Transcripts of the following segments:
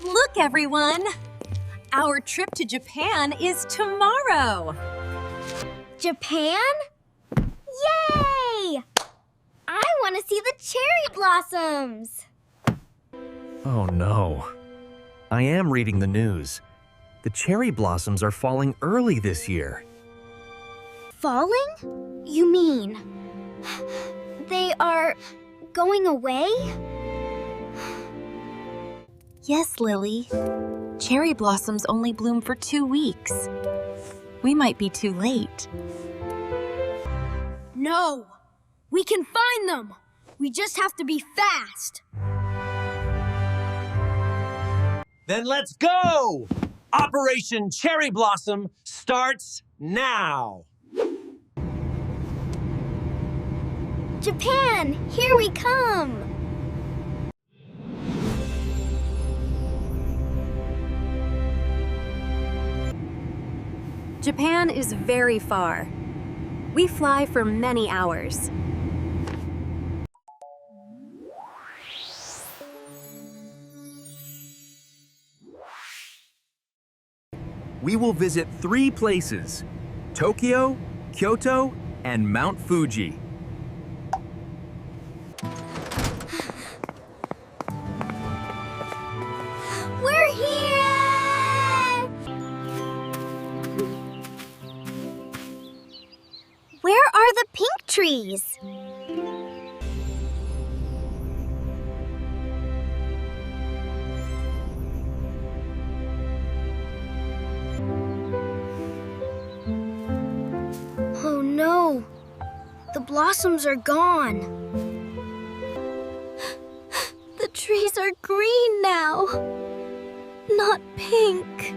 Look, everyone! Our trip to Japan is tomorrow! Japan? Yay! I want to see the cherry blossoms! Oh no. I am reading the news. The cherry blossoms are falling early this year. Falling? You mean they are going away? Yes, Lily. Cherry blossoms only bloom for 2 weeks. We might be too late. No! We can find them! We just have to be fast! Then let's go! Operation Cherry Blossom starts now! Japan, here we come! Japan is very far. We fly for many hours. We will visit 3 places: Tokyo, Kyoto, and Mount Fuji. We're here! Where are the pink trees? Oh no, the blossoms are gone. The trees are green now, not pink.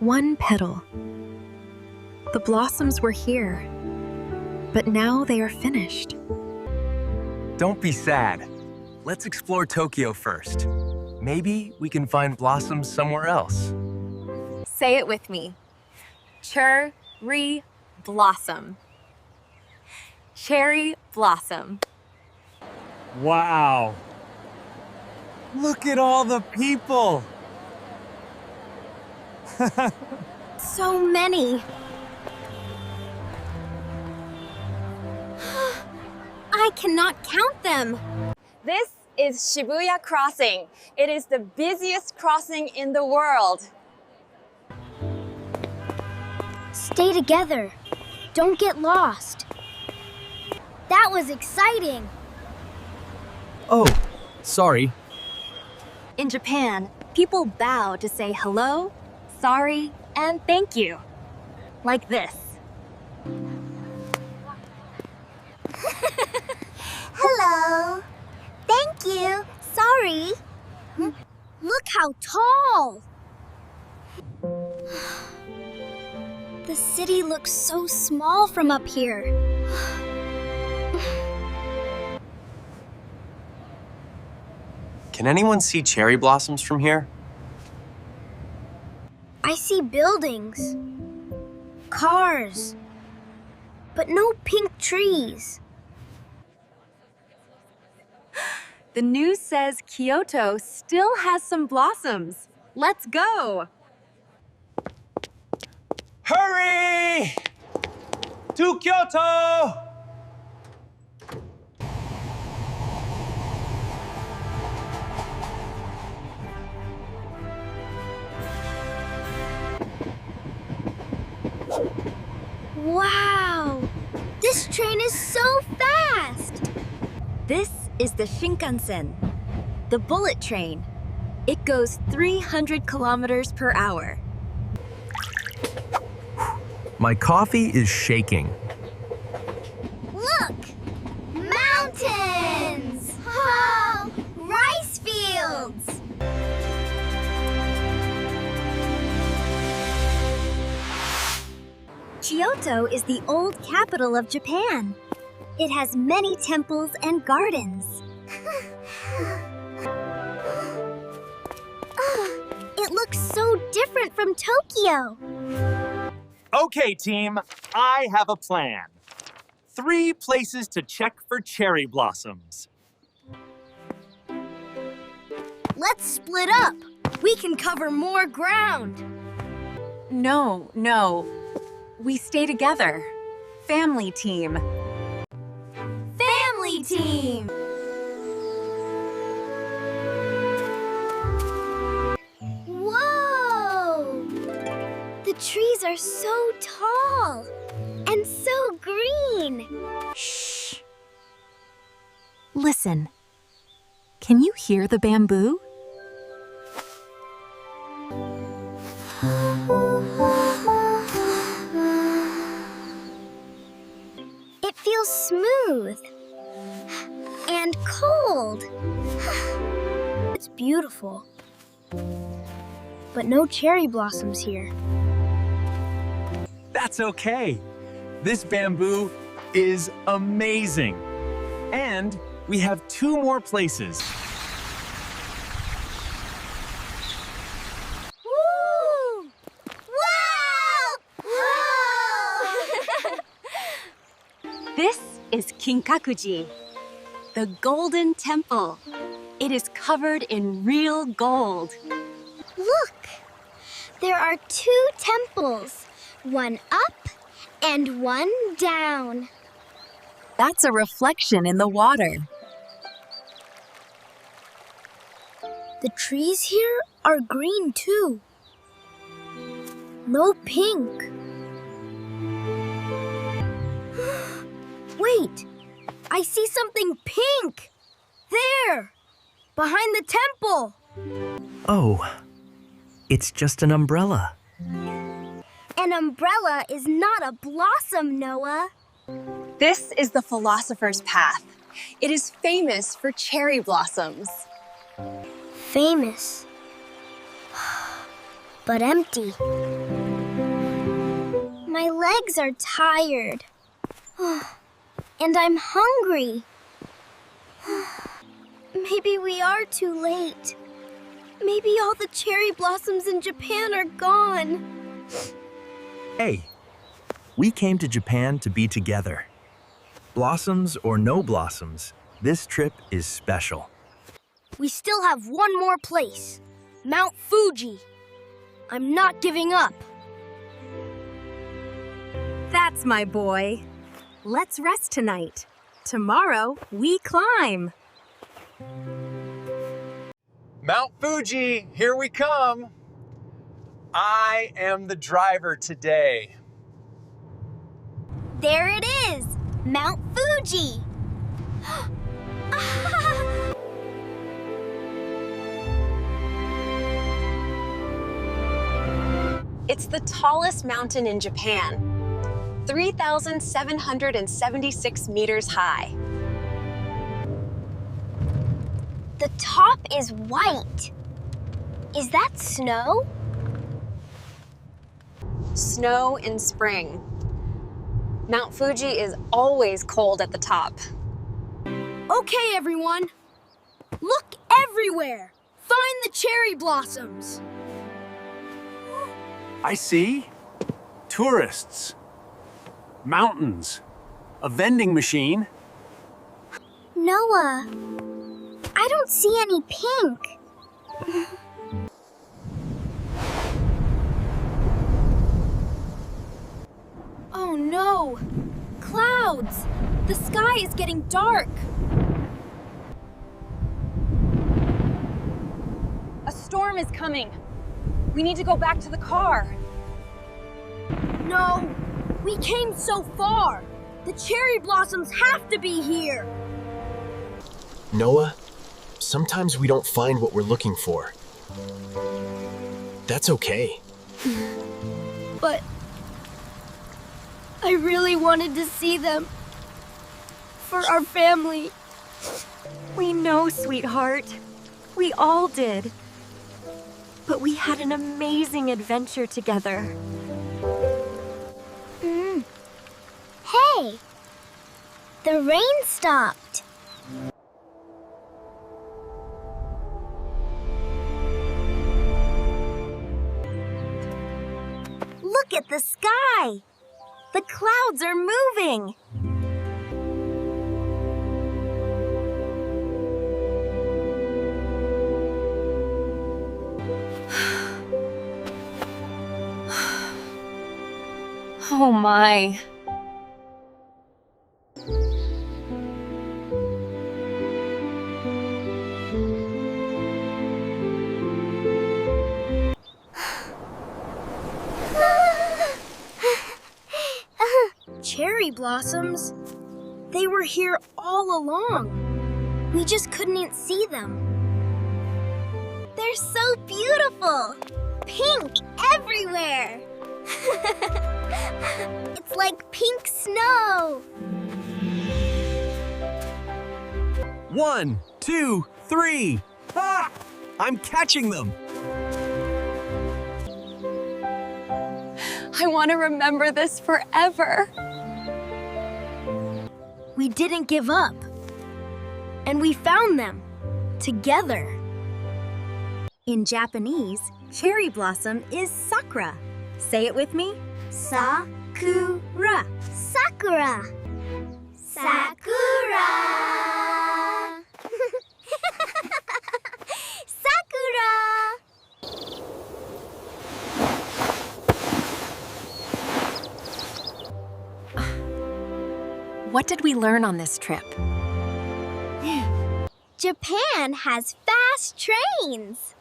One petal. The blossoms were here, but now they are finished. Don't be sad. Let's explore Tokyo first. Maybe we can find blossoms somewhere else. Say it with me. Cherry blossom. Cherry blossom. Wow! Look at all the people! So many. I cannot count them. This is Shibuya Crossing. It is the busiest crossing in the world. Stay together. Don't get lost. That was exciting. Oh, sorry. In Japan, people bow to say hello, sorry, and thank you. Like this. Hello. Thank you. Sorry. Look how tall. The city looks so small from up here. Can anyone see cherry blossoms from here? I see buildings, cars, but no pink trees. The news says Kyoto still has some blossoms. Let's go! Hurry! To Kyoto! Wow! This train is so fast! This is the Shinkansen, the bullet train. It goes 300 kilometers per hour. My coffee is shaking. Look! Mountains! Oh, rice fields! Kyoto is the old capital of Japan. It has many temples and gardens. It looks so different from Tokyo. Okay, team, I have a plan. 3 places to check for cherry blossoms. Let's split up. We can cover more ground. No, no. We stay together. Family team. Family team! Whoa! The trees are so tall and so green. Shh. Listen. Can you hear the bamboo? It feels smooth and cold. It's beautiful, but no cherry blossoms here. That's okay. This bamboo is amazing. And we have 2 more places. Woo! Wow! Whoa! This is Kinkakuji, the Golden Temple. It is covered in real gold. Look! There are 2 temples, one up and one down. That's a reflection in the water. The trees here are green too. No pink. Wait! I see something pink! There! Behind the temple! Oh, it's just an umbrella. An umbrella is not a blossom, Noah. This is the Philosopher's Path. It is famous for cherry blossoms. Famous. But empty. My legs are tired. And I'm hungry. Maybe we are too late. Maybe all the cherry blossoms in Japan are gone. Hey, we came to Japan to be together. Blossoms or no blossoms, this trip is special. We still have one more place. Mount Fuji. I'm not giving up. That's my boy. Let's rest tonight. Tomorrow, we climb. Mount Fuji, here we come. I am the driver today. There it is, Mount Fuji. It's the tallest mountain in Japan, 3,776 meters high. The top is white. Is that snow? Snow in spring. Mount Fuji is always cold at the top. Okay, everyone. Look everywhere. Find the cherry blossoms. I see tourists, mountains, a vending machine. Noah, I don't see any pink. Oh no! Clouds! The sky is getting dark. A storm is coming. We need to go back to the car. No, we came so far. The cherry blossoms have to be here. Noah, sometimes we don't find what we're looking for. That's okay. But I really wanted to see them. For our family. We know, sweetheart. We all did. But we had an amazing adventure together. Hey! The rain stopped. Look at the sky! The clouds are moving! Oh my. Cherry blossoms? They were here all along. We just couldn't see them. They're so beautiful! Pink everywhere! It's like pink snow! 1, 2, 3. Ah! I'm catching them. I want to remember this forever. We didn't give up. And we found them. Together. In Japanese, cherry blossom is Sakura. Say it with me. Sakura. Sakura! Sakura! Sakura! What did we learn on this trip? Japan has fast trains!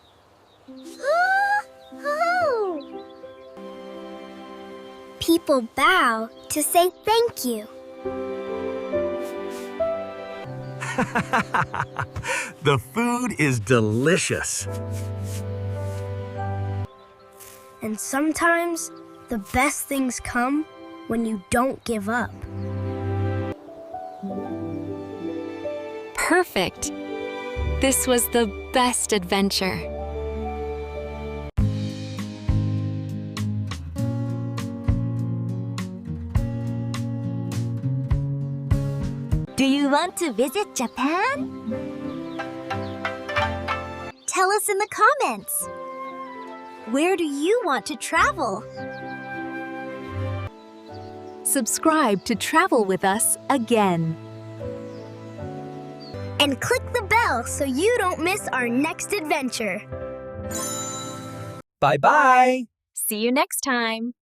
People bow to say thank you. The food is delicious. And sometimes the best things come when you don't give up. Perfect. This was the best adventure. Do you want to visit Japan? Tell us in the comments. Where do you want to travel? Subscribe to travel with us again. And click the bell so you don't miss our next adventure. Bye-bye. See you next time.